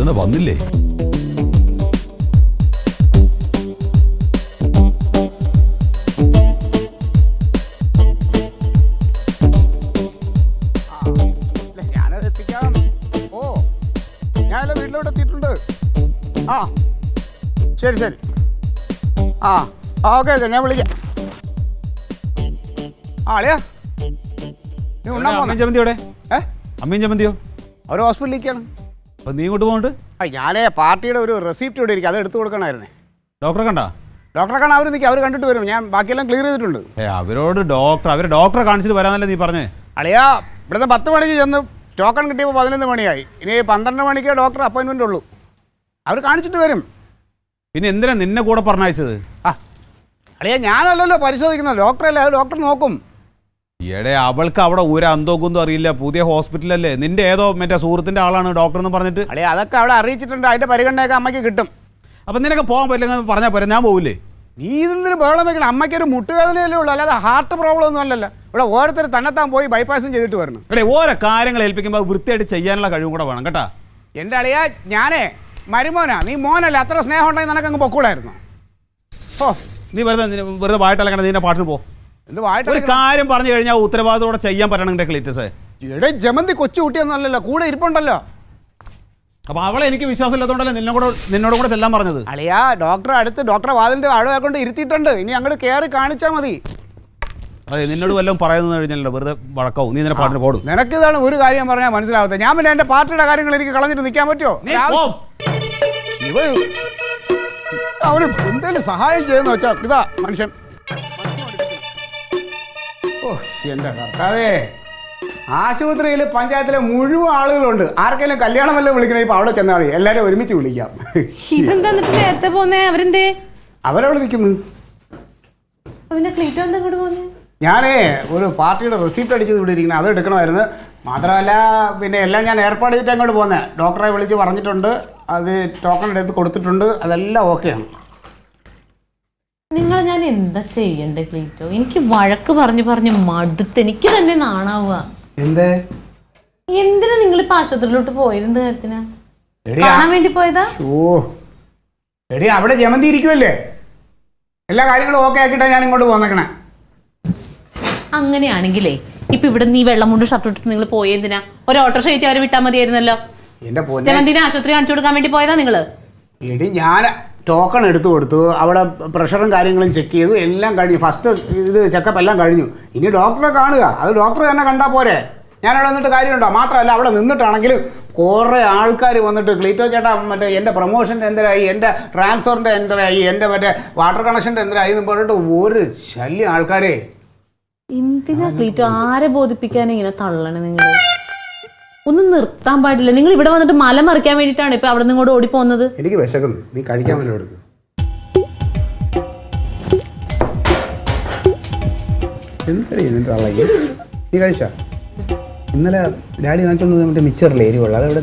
ഇതെന്താ വന്നില്ലേ? ഞാനത് എത്തിക്കാം. ഓ, ഞാനെല്ലാം വീട്ടിലോട്ട് എത്തിയിട്ടുണ്ട്. ആ ശരി ശരി. ആ ഓക്കെ ഓക്കെ, ഞാൻ വിളിക്കാം. ആ അളിയാ, നീ ഉണ്ണാൻ അമ്മയും ചമ്മന്തിയോടെ? അമ്മയും ചമ്മന്തിയോ? അവർ ഹോസ്പിറ്റലിലേക്കാണ്. അപ്പം നീ ഇങ്ങോട്ട് പോകുന്നുണ്ട്? ആ ഞാനേ പാർട്ടിയുടെ ഒരു റെസിപ്റ്റ് ഇവിടെ ഇരിക്കും, അത് എടുത്തു കൊടുക്കണമായിരുന്നേ. ഡോക്ടറെ കണ്ടാ? ഡോക്ടറെ കാണാൻ അവർ നിൽക്കുക, അവർ കണ്ടിട്ട് വരും. ഞാൻ ബാക്കിയെല്ലാം ക്ലിയർ ചെയ്തിട്ടുണ്ട്. അവരോട് അവരെ ഡോക്ടറെ കാണിച്ചിട്ട് വരാന്നല്ലേ നീ പറഞ്ഞേ? അളിയാ, ഇവിടുന്ന് 10 മണിക്ക് ചെന്ന് ടോക്കൺ കിട്ടിയപ്പോൾ 11 മണിയായി. ഇനി 12 മണിക്ക് ഡോക്ടർ അപ്പോയിൻമെൻ്റ് ഉള്ളൂ. അവർ കാണിച്ചിട്ട് വരും. പിന്നെ എന്തിനാ നിന്നെ കൂടെ പറഞ്ഞയച്ചത്? ആ അളിയാ, ഞാനല്ലല്ലോ പരിശോധിക്കുന്നത്, ഡോക്ടറല്ലേ, അത് ഡോക്ടർ നോക്കും. ഈയിടെ അവൾക്ക് അവിടെ ഒരു അന്തോക്കൊന്നും അറിയില്ല, പുതിയ ഹോസ്പിറ്റലല്ലേ. നിന്റെ ഏതോ മറ്റേ സുഹൃത്തിൻ്റെ ആളാണ് ഡോക്ടർ എന്ന് പറഞ്ഞിട്ട്. അളിയാ, അതൊക്കെ അവിടെ അറിയിച്ചിട്ടുണ്ട്, അതിൻ്റെ പരിഗണനയൊക്കെ അമ്മയ്ക്ക് കിട്ടും. അപ്പം നിനക്ക് പോകാൻ പറ്റില്ലെങ്കിൽ പറഞ്ഞാൽ പോരാ, ഞാൻ പോവില്ലേ? നീ ഇതിന് ബഹളം വെക്കണം. അമ്മയ്ക്കൊരു മുട്ടുവേദനയല്ലേ ഉള്ളൂ, അല്ലാതെ ഹാർട്ട് പ്രോബ്ലം ഒന്നും അല്ലല്ലോ. ഇവിടെ ഓരോരുത്തർ തന്നെത്താൻ പോയി ബൈപ്പാസും ചെയ്തിട്ട് വരണം. എടേ, ഓരോ കാര്യങ്ങൾ ഏൽപ്പിക്കുമ്പോൾ വൃത്തിയായിട്ട് ചെയ്യാനുള്ള കഴിവും കൂടെ വേണം കേട്ടാ. എൻ്റെ അളിയാ, ഞാനേ മരുമോനാ, നീ മോനല്ല. അത്ര സ്നേഹം ഉണ്ടെങ്കിൽ നിനക്കങ്ങ് പൊക്കൂടായിരുന്നു. ഓ, നീ വെറുതെ വായിട്ടലക്കണ്ട, നിന്റെ പാട്ടിന് പോ. എന്ത് വായിട്ട് ഒരു കാര്യം പറഞ്ഞു കഴിഞ്ഞാൽ ഉത്തരവാദിത്തോടെ ചെയ്യാൻ പറ്റണമെങ്കിൽ ക്ലീറ്റസേ. ഇവിടെ ജമന്തി കൊച്ചു കുട്ടിയൊന്നുമല്ലല്ലോ, കൂടെ ഇരിപ്പുണ്ടല്ലോ. അപ്പോൾ അവളെ എനിക്ക് വിശ്വാസമില്ലാത്തതുകൊണ്ടല്ലേ നിന്നോട് കൂടെ ചെല്ലാൻ പറഞ്ഞത്. അളിയാ, ഡോക്ടറെ വാതിലിൻ്റെ അവിടെ കൊണ്ട് ഇരുത്തിയിട്ടുണ്ട്. ഇനി അങ്ങോട്ട് കയറി കാണിച്ചാൽ മതി. അതെ, നിന്നോട് വല്ലതും പറയുന്നത് കഴിഞ്ഞല്ലോ വെറുതെ വഴക്കാവും. നീ നിന്റെ പാട്ടിന് പോടും. നിനക്കിതാണ് ഒരു കാര്യം പറഞ്ഞാൽ മനസ്സിലാവത്തെ. ഞാൻ പിന്നെ എൻ്റെ പാർട്ടിയുടെ കാര്യങ്ങൾ എനിക്ക് കളഞ്ഞിട്ട് നിൽക്കാൻ പറ്റുമോ? അവന് എന്തെങ്കിലും സഹായം ചെയ്യുന്ന വെച്ചാൽ ഇതാ മനുഷ്യൻ. ഓ എൻ്റെ കർത്താവേ, ആശുപത്രിയിൽ പഞ്ചായത്തിലെ മുഴുവൻ ആളുകളുണ്ട്. ആർക്കെങ്കിലും കല്യാണം വല്ലതും വിളിക്കണേ ഇപ്പം അവിടെ ചെന്നാൽ മതി, എല്ലാവരും ഒരുമിച്ച് വിളിക്കാം. നേരത്തെ പോന്നേ അവരെന്തേ? അവരവിടെ നിൽക്കുന്നു. ഞാനേ ഒരു പാർട്ടിയുടെ റെസിപ്റ്റ് അടിച്ചത് ഇവിടെ ഇരിക്കണം, അത് എടുക്കണമായിരുന്നു. മാത്രമല്ല പിന്നെ എല്ലാം ഞാൻ ഏർപ്പാട് ചെയ്തിട്ട് അങ്ങോട്ട് പോകുന്നത്. ഡോക്ടറെ വിളിച്ച് പറഞ്ഞിട്ടുണ്ട്, അത് ടോക്കൺ എടുത്ത് കൊടുത്തിട്ടുണ്ട്, അതെല്ലാം ഓക്കെയാണ്. നിങ്ങൾ ഞാൻ എന്താ ചെയ്യണ്ടേ ക്ലീറ്റോ? എനിക്ക് വഴക്ക് പറഞ്ഞു മടുത്ത് എനിക്ക് തന്നെ നാണാവുക. എന്തിനാ നിങ്ങളിപ്പോ ആശുപത്രിയിലോട്ട് പോയത്? എന്ത് കാര്യത്തിനാ? കാണാൻ വേണ്ടി പോയതാ? എടി, അവിടെ ജമന്തി ഇരിക്കുമല്ലേ, എല്ലാ കാര്യങ്ങളും ഓക്കെ ആക്കിയിട്ടാ ഞാൻ ഇങ്ങോട്ട് പോന്നേക്കണേ. അങ്ങനെയാണെങ്കിലേ ഇപ്പൊ ഇവിടെ നീ വെള്ളം കൊണ്ട് ഷർട്ട് ഇട്ടിട്ട് നിങ്ങൾ പോയെന്തിനാ? ഒരു ഓട്ടോറിക്ഷ കയറ്റി അവരെ വിട്ടാൽ മതിയായിരുന്നല്ലോ. ജമന്തിനെ ആശുപത്രി കാണിച്ചു കൊടുക്കാൻ വേണ്ടി പോയതാ നിങ്ങള്? എടി, ഞാൻ ടോക്കൺ എടുത്തു കൊടുത്തു, അവിടെ പ്രഷറും കാര്യങ്ങളും ചെക്ക് ചെയ്തു, എല്ലാം കഴിഞ്ഞു. ഫസ്റ്റ് ഇത് ചെക്കപ്പ് എല്ലാം കഴിഞ്ഞു. ഇനി ഡോക്ടറെ കാണുക, അത് ഡോക്ടർ തന്നെ കണ്ടാൽ പോരെ. ഞാനവിടെ നിന്നിട്ട് കാര്യമുണ്ടോ? മാത്രമല്ല അവിടെ നിന്നിട്ടാണെങ്കിൽ കുറേ ആൾക്കാർ വന്നിട്ട് ക്ലീറ്റോ ചേട്ടാ മറ്റേ എൻ്റെ പ്രൊമോഷൻ്റെ എന്തരായി, എൻ്റെ ട്രാൻസ്ഫറിൻ്റെ എന്തരായി, എൻ്റെ മറ്റേ വാട്ടർ കണക്ഷൻ്റെ എന്തരായി എന്ന് പറഞ്ഞിട്ട് ഒരു ശല്യം ആൾക്കാരെ. എന്തിനാ ക്ലീറ്റോ ആരെ ബോധിപ്പിക്കാൻ ഇങ്ങനെ തള്ളണേ? നിങ്ങൾ ഒന്നും നിർത്താൻ പാടില്ല. നിങ്ങൾ ഇവിടെ വന്നിട്ട് മല മറിക്കാൻ വേണ്ടിയിട്ടാണ് ഇപ്പൊ അവിടെ നിന്ന് ഇങ്ങോട്ട് ഓടിപ്പോകുന്നത്. എനിക്ക് വിശക്കുന്നു, നീ കഴിക്കാൻ വേണ്ടി കൊടുക്കും. എന്താ നീ കഴിച്ചാ? ഇന്നലെ ഡാഡി വാങ്ങിച്ചോണ്ട് മറ്റേ മിച്ചറില്ലേ എരിവുള്ള, അതെവിടെ?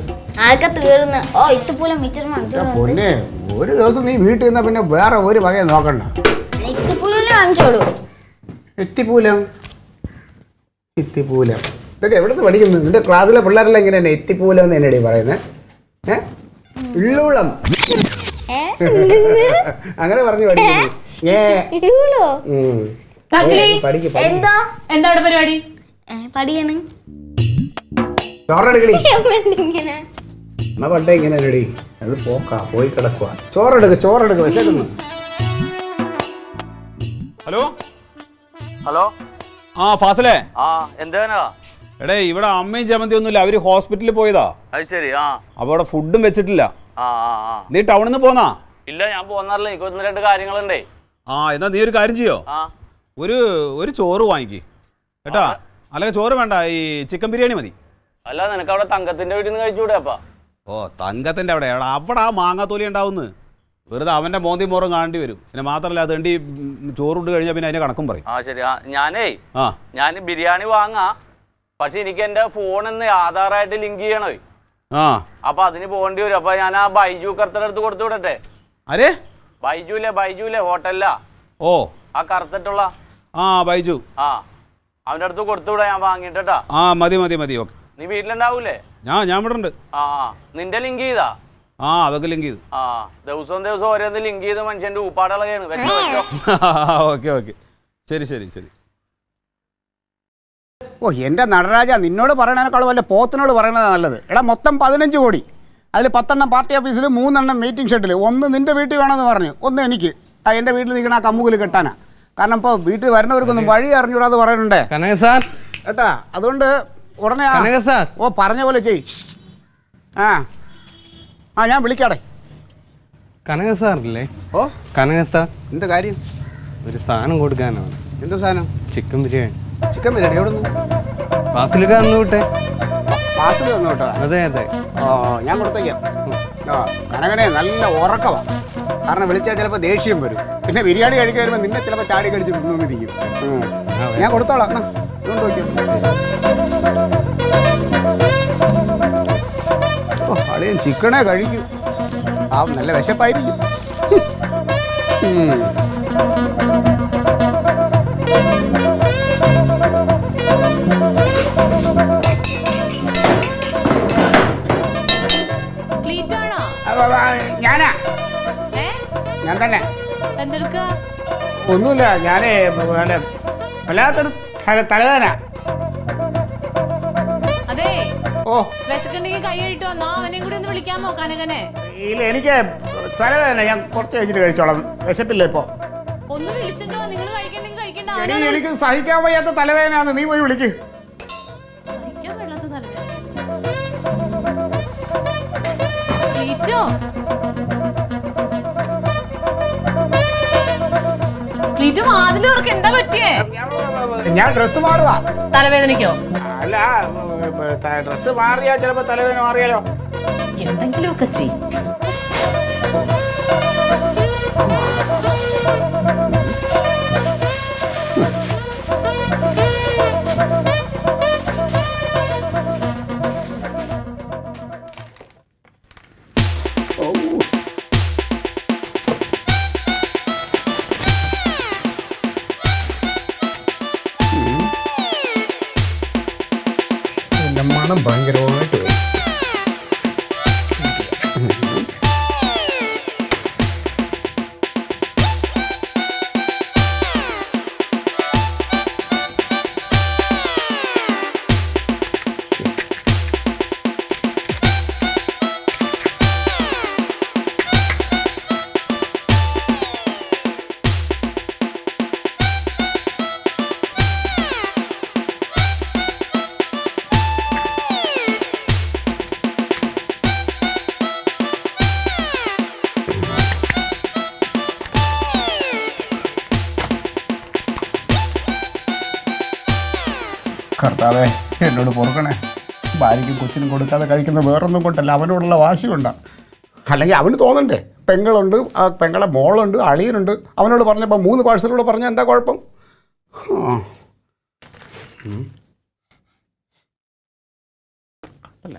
പൊന്നെ, ഒരു ദിവസം നീ വീട്ടിൽ നിന്നാ പിന്നെ വേറെ ഒരു വകയെ നോക്കണ്ട. എത്തിപ്പൂലം ഇതൊക്കെ എവിടുന്ന് പഠിക്കുന്നു? നിന്റെ ക്ലാസ്സിലെ പിള്ളേരെല്ലാം ഇങ്ങനെ തന്നെ എത്തിപ്പൂലം എന്ന് എന്നടി പറയുന്നത്. ഉള്ളൂളം അങ്ങനെ പറഞ്ഞു പഠിക്കുന്നു. എന്താ പരിപാടി? ചോറെടുക്കടി. അമ്മ പണ്ടേ ഇങ്ങനെ റെഡി, അത് പോയി കിടക്കുക. ചോറെടുക്ക വിശക്കുന്നു. ഹലോ ഹലോ, ആ ഫാസിലേ. എന്താ? എടേ, ഇവിടെ അമ്മയും ചമ്മന്തി ഒന്നുമില്ല, അവര് ഹോസ്പിറ്റലിൽ പോയതാ. അത് ശരി. അപ്പൊ അവിടെ ഫുഡും വെച്ചിട്ടില്ല. നീ ടൗണിൽ നിന്ന് പോന്നാ? ഇല്ല, ഞാൻ പോന്നാറില്ല, എനിക്ക് 1-2 കാര്യങ്ങളുണ്ടേ. എന്നാ നീ ഒരു കാര്യം ചെയ്യോ, ഒരു ചോറ് വാങ്ങിക്ക് കേട്ടാ. അല്ലെങ്കിൽ ചോറ് വേണ്ട, ഈ ചിക്കൻ ബിരിയാണി മതി. അല്ല, നിനക്ക് അവിടെ തങ്കത്തിന്റെ വീട്ടിൽ നിന്ന് കഴിച്ചുകൂടെ? അപ്പാ തങ്കത്തിന്റെ അവിടെ അവിടെ ആ മാങ്ങാത്തോലി ഉണ്ടാവുന്നു. വെറുതെ അവന്റെ മോന്തി മോറും കാണേണ്ടി വരും. പിന്നെ മാത്രമല്ല അത് വേണ്ടി ചോറുണ്ട് കഴിഞ്ഞാൽ പിന്നെ അതിന്റെ കണക്കും പറയും. ശരി. ഞാൻ ബിരിയാണി വാങ്ങാ, പക്ഷെ എനിക്ക് എന്റെ ഫോണിന്ന് ആധാറായിട്ട് ലിങ്ക് ചെയ്യണോ? അപ്പൊ അതിന് പോകേണ്ടി വരും. അപ്പൊ ഞാൻ ആ ബൈജു കറുത്തയുടെ അടുത്ത് കൊടുത്തു വിടട്ടെ? ബൈജുലെ ഹോട്ടലിലാ. ആ കറുത്തിട്ടുള്ള ബൈജു, അവന്റെ അടുത്ത് കൊടുത്തു വിടാ, ഞാൻ വാങ്ങിട്ടാ. മതി. ഓക്കെ, നീ വീട്ടിലുണ്ടാവൂലേ? ഞാൻ ഇവിടെ ഉണ്ട്. നിന്റെ ലിങ്ക് ചെയ്താ? ആ അതൊക്കെ ലിങ്ക് ചെയ്തു. ആ ദിവസം ഓരോന്ന് ലിങ്ക് ചെയ്ത് മനുഷ്യന്റെ ഊപ്പാടളകയാണ്. വെച്ചോ വെച്ചോ. ഓക്കെ ഓക്കെ ശരി ശരി ശരി. ഓ എൻ്റെ നടരാജ, നിന്നോട് പറയണേക്കാളും വല്ല പോത്തിനോട് പറയണതാണ് നല്ലത്. എടാ മൊത്തം 15 കോടി, അതിൽ 10 പാർട്ടി ഓഫീസിൽ, 3 മീറ്റിംഗ് ഷെഡിൽ, 1 നിൻ്റെ വീട്ടിൽ വേണമെന്ന് പറഞ്ഞു, 1 എനിക്ക് എൻ്റെ വീട്ടിൽ നിൽക്കണ ആ കമ്മുകിൽ കെട്ടാനാ. കാരണം ഇപ്പോൾ വീട്ടിൽ വരുന്നവർക്കൊന്നും വഴി അറിഞ്ഞൂടാന്ന് പറയുന്നുണ്ടേ കനക സാർ. ഏട്ടാ. അതുകൊണ്ട് ഉടനെ കനക സാർ. ഓ പറഞ്ഞ പോലെ ചെയ്. ആ ആ ഞാൻ വിളിക്കാടെ. കനക സാറില്ലേ? ഓ കനക സാർ, എന്ത് കാര്യം? ഒരു സാധനം കൊടുക്കാനാണ്. എന്ത് സാധനം? ചിക്കൻ ബിരിയാണി. ചിക്കൻ ബിരിയാണി എവിടെ നിന്ന്? പാസിലൊക്കെ തന്നു വിട്ടെ. പാസിൽ വന്നു കേട്ടോ. അതെ അതെ. ഓ ഞാൻ കൊടുത്തേക്കാം. ഓ കനകനെ നല്ല ഉറക്കവാ. കാരണം വിളിച്ചാൽ ചിലപ്പോൾ ദേഷ്യം വരും. പിന്നെ ബിരിയാണി കഴിക്കാൻ വരുമ്പോൾ നിന്നെ ചിലപ്പോൾ ചാടി കഴിച്ച് തിന്നിരിക്കും. ഞാൻ കൊടുത്തോളാം. എന്നാ ഇതുകൊണ്ട് വയ്ക്കും. ഓ അളിയൻ ചിക്കണേ കഴിക്കും. ആ നല്ല വിശപ്പായിരിക്കും. ഞാനാ, ഞാൻ തന്നെ. എന്തെടുക്കാ? ഒന്നുമില്ല, ഞാനേ വല്ലാത്തൊരു തലവേദന. അതെ ഓ വിശക്കുണ്ടെങ്കിൽ കൈ കഴിട്ടോ. എന്നാ അവനെയും കൂടി ഒന്ന് വിളിക്കാമോ കനകനെ? ഇല്ല, എനിക്ക് തലവേദന. ഞാൻ കുറച്ച് കഴിച്ചിട്ട് കഴിച്ചോളാം. വിശപ്പില്ല ഇപ്പൊ. ഒന്ന് വിളിച്ചിട്ടോ. നിങ്ങൾ കഴിക്കണ്ടെങ്കിൽ കഴിക്കണ്ട. എടീ, എനിക്ക് സഹിക്കാൻ വയ്യാത്ത തലവേദനയാന്ന്. നീ പോയി വിളിക്ക്. സഹിക്കാൻ വെള്ളാത്ത തലവേദന. ക്ലീറ്റോ, ക്ലീറ്റോ വാതിലോർക്ക് എന്താ പറ്റിയേ? ഞാൻ ഡ്രസ്സ് മാറുക. തലവേദനയ്ക്കോ? അല്ല, ഡ്രസ്സ് മാറിയാ ചിലപ്പോ തലവേദന മാറിയാലോ. എന്തെങ്കിലും ഒക്കെ ചെയ്യും. മണം ഭയങ്കരമായിട്ട് വരും. കർത്താവേ, എന്നോട് പൊറുക്കണേ. ഭാര്യയ്ക്കും കൊച്ചിനും കൊടുക്കാതെ കഴിക്കുന്ന വേറൊന്നും കൊണ്ടല്ല, അവനോടുള്ള വാശി കൊണ്ടാണ്. അല്ലെങ്കിൽ അവന് തോന്നണ്ടേ, പെങ്ങളുണ്ട്, ആ പെങ്ങളെ മോളുണ്ട്, അളിയനുണ്ട്. അവനോട് പറഞ്ഞപ്പോൾ 3 പാഴ്സലൂടെ പറഞ്ഞാൽ എന്താ കുഴപ്പം? അല്ല